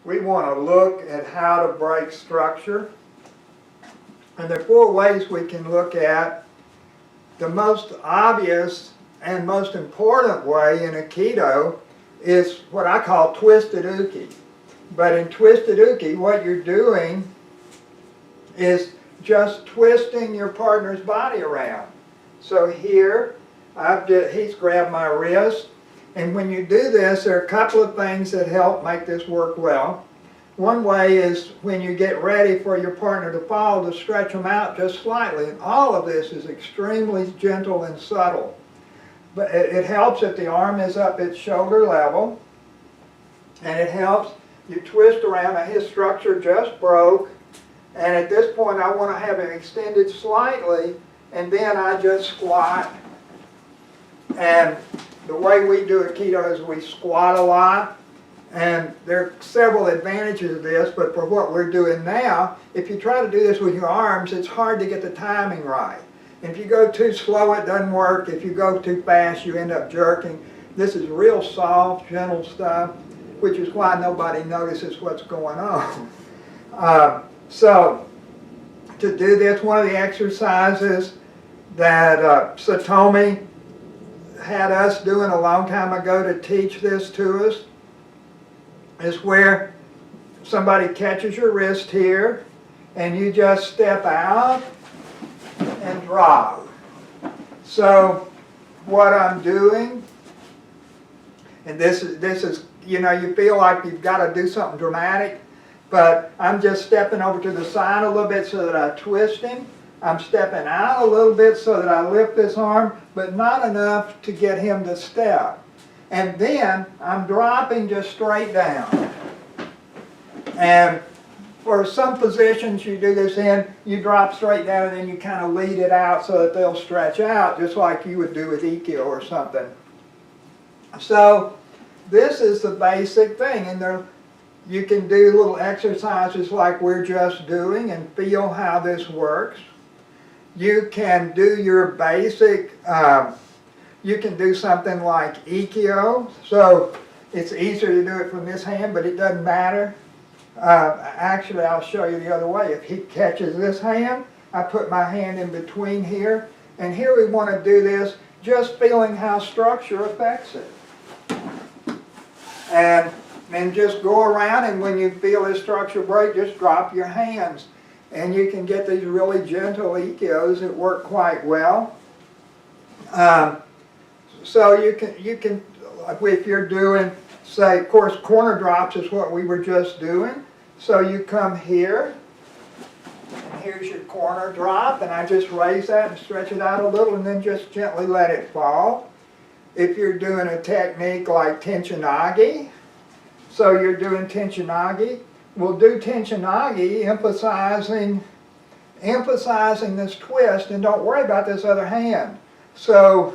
we want to look at how to break structure. And there are 4 ways we can look at. The most obvious and most important way in Aikido is what I call twisted uke. But in twisted uke, what you're doing is just twisting your partner's body around. So here, he's grabbed my wrist, and when you do this, there are a couple of things that help make this work well. One way is when you get ready for your partner to fall, to stretch them out just slightly, and all of this is extremely gentle and subtle. But it helps if the arm is up at shoulder level, and it helps you twist around. Now his structure just broke, and at this point I want to have him extended slightly, and then I just squat. And the way we do Aikido is we squat a lot, and there are several advantages of this, but for what we're doing now, if you try to do this with your arms, it's hard to get the timing right. If you go too slow, it doesn't work. If you go too fast, you end up jerking. This is real soft, gentle stuff, which is why nobody notices what's going on. So, to do this, one of the exercises that Satomi had us doing a long time ago to teach this to us is where somebody catches your wrist here, and you just step out and drop. So what I'm doing, and this is, you know, you feel like you've got to do something dramatic, but I'm just stepping over to the side a little bit so that I twist him. I'm stepping out a little bit so that I lift this arm, but not enough to get him to step. And then I'm dropping just straight down. And for some positions you do this in, you drop straight down and then you kind of lead it out so that they'll stretch out, just like you would do with Aikido or something. So this is the basic thing, and you can do little exercises like we're just doing and feel how this works. You can do your basic, you can do something like Aikido, so it's easier to do it from this hand, but it doesn't matter. Actually, I'll show you the other way. If he catches this hand, I put my hand in between here, and here we want to do this just feeling how structure affects it. And then just go around, and when you feel this structure break, just drop your hands. And you can get these really gentle Aikidos that work quite well. So you can, if you're doing, say, of course, corner drops is what we were just doing. So you come here, and here's your corner drop, and I just raise that and stretch it out a little, and then just gently let it fall. If you're doing a technique like Tenchinagi, so you're doing Tenchinagi, we'll do Tenchinagi emphasizing this twist, and don't worry about this other hand. So,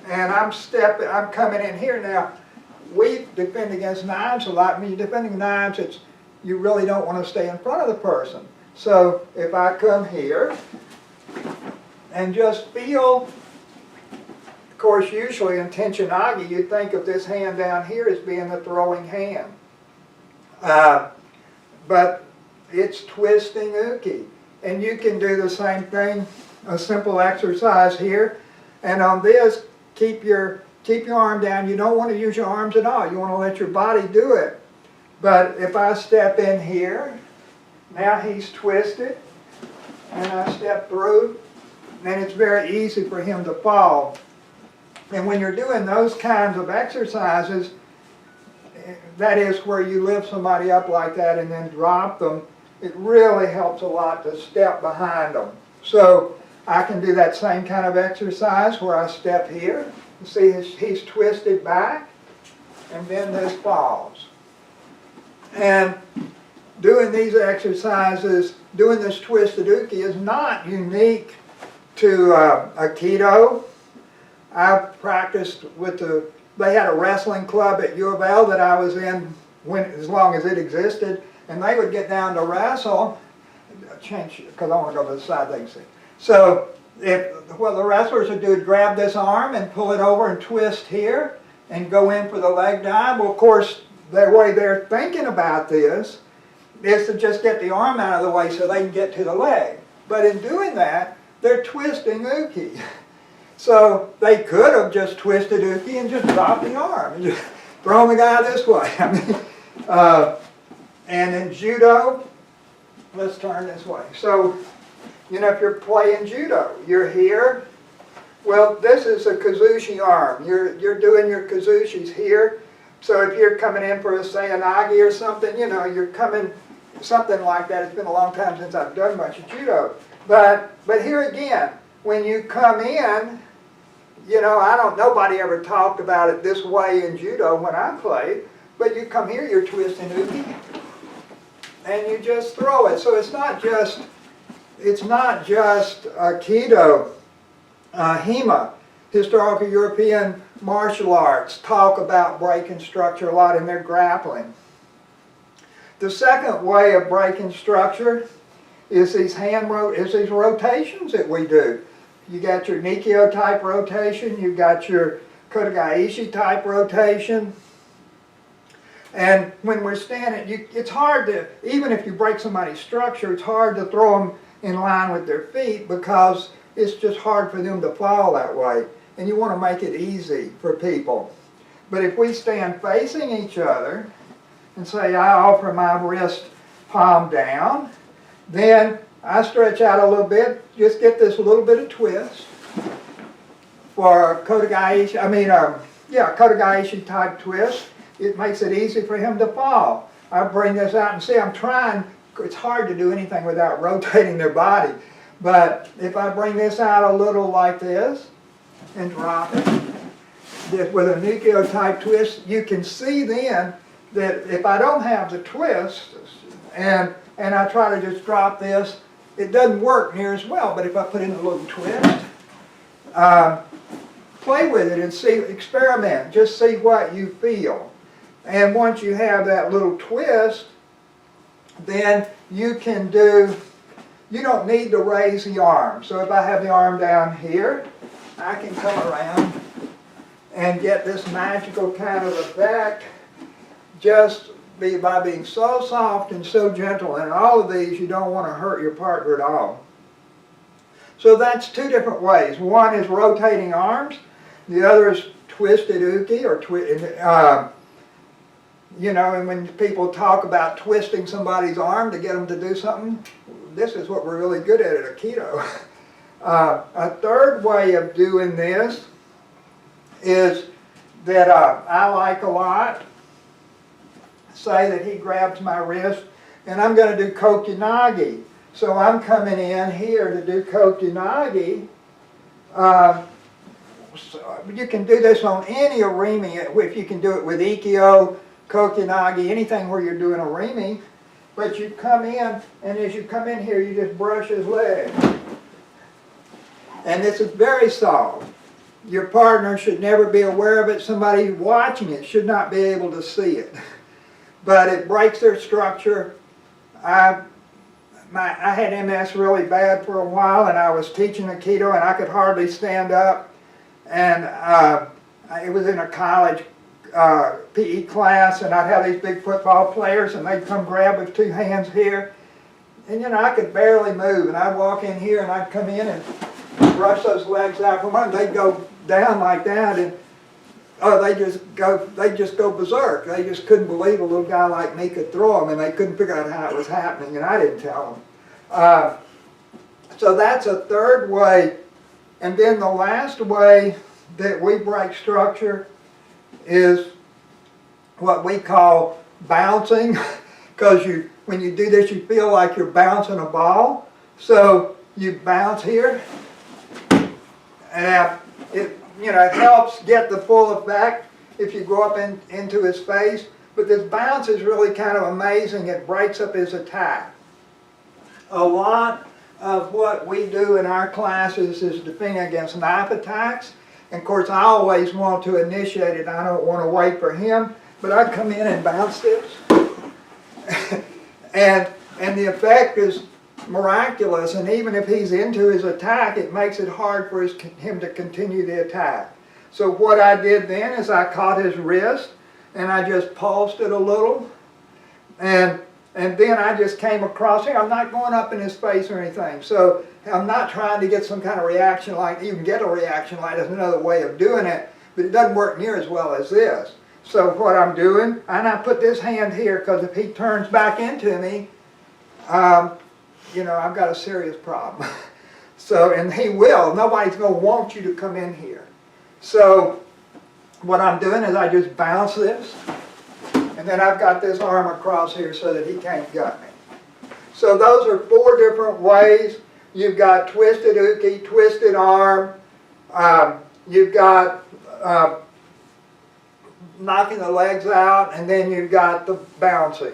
and I'm coming in here now. We defend against knives a lot. When you're defending knives, you really don't want to stay in front of the person. So if I come here and just feel, of course, usually in Tenchinagi, you think of this hand down here as being the throwing hand. But it's twisting uke. And you can do the same thing, a simple exercise here. And on this, keep your arm down. You don't want to use your arms at all. You want to let your body do it. But if I step in here, now he's twisted, and I step through, then it's very easy for him to fall. And when you're doing those kinds of exercises, that is where you lift somebody up like that and then drop them, it really helps a lot to step behind them. So I can do that same kind of exercise where I step here. You see he's twisted back, and then this falls. And doing these exercises, doing this twisted uke is not unique to Aikido. I've practiced with they had a wrestling club at U of L that I was in as long as it existed, and they would get down to wrestle, change, because I want to go to the side they can see. So what the wrestlers would do is grab this arm and pull it over and twist here and go in for the leg dive. Well, of course, the way they're thinking about this is to just get the arm out of the way so they can get to the leg. But in doing that, they're twisting uke. So they could have just twisted uke and just dropped the arm and just thrown the guy this way. I mean, and in judo, let's turn this way. So, you know, if you're playing judo, you're here. Well, this is a kazushi arm. You're doing your kazushis here. So if you're coming in for a seyanagi or something, you know, you're coming, something like that. It's been a long time since I've done much of judo. But here again, when you come in, you know, nobody ever talked about it this way in judo when I played, but you come here, you're twisting uke, and you just throw it. So it's not just Aikido, HEMA, historical European martial arts, talk about breaking structure a lot in their grappling. The second way of breaking structure is these rotations that we do. You got your Nikyo type rotation, you got your Kotegaeshi type rotation. And when we're standing, it's hard to, even if you break somebody's structure, it's hard to throw them in line with their feet because it's just hard for them to fall that way. And you want to make it easy for people. But if we stand facing each other and say, I offer my wrist palm down, then I stretch out a little bit, just get this little bit of twist for Kotegaeshi, Kotegaeshi type twist. It makes it easy for him to fall. I bring this out and see, I'm trying, it's hard to do anything without rotating their body. But if I bring this out a little like this and drop it, with a Nikyo type twist, you can see then that if I don't have the twist and I try to just drop this, it doesn't work near as well. But if I put in a little twist, play with it and see, experiment, just see what you feel. And once you have that little twist, then you can do, you don't need to raise the arm. So if I have the arm down here, I can come around and get this magical kind of effect just by being so soft and so gentle. And all of these, you don't want to hurt your partner at all. So that's two different ways. One is rotating arms. The other is twisted uke, or you know, and when people talk about twisting somebody's arm to get them to do something, this is what we're really good at Aikido. A third way of doing this is that I like a lot. Say that he grabs my wrist, and I'm going to do kokyunagi. So I'm coming in here to do kokyunagi. So you can do this on any arimi, if you can do it with ikkyo, kokyunagi, anything where you're doing arimi. But you come in, and as you come in here, you just brush his leg. And this is very soft. Your partner should never be aware of it. Somebody watching it should not be able to see it. But it breaks their structure. I had MS really bad for a while, and I was teaching Aikido, and I could hardly stand up. And it was in a college PE class, and I'd have these big football players, and they'd come grab with two hands here. And you know, I could barely move, and I'd walk in here, and I'd come in and brush those legs out from under. They'd go down like that, and they'd just go berserk. They just couldn't believe a little guy like me could throw them, and they couldn't figure out how it was happening, and I didn't tell them. So that's a third way. And then the last way that we break structure is what we call bouncing, because when you do this, you feel like you're bouncing a ball. So you bounce here, and it helps get the full effect if you go up into his face. But this bounce is really kind of amazing. It breaks up his attack. A lot of what we do in our classes is defending against knife attacks. And of course, I always want to initiate it. I don't want to wait for him, but I come in and bounce this. and the effect is miraculous, and even if he's into his attack, it makes it hard for him to continue the attack. So what I did then is I caught his wrist, and I just pulsed it a little, and then I just came across here. I'm not going up in his face or anything, so I'm not trying to get some kind of reaction light. You can get a reaction light, there's another way of doing it, but it doesn't work near as well as this. So what I'm doing, and I put this hand here because if he turns back into me, you know, I've got a serious problem. So, and he will. Nobody's going to want you to come in here. So what I'm doing is I just bounce this, and then I've got this arm across here so that he can't gut me. So those are 4 different ways. You've got twisted uke, twisted arm. You've got knocking the legs out, and then you've got the bouncing.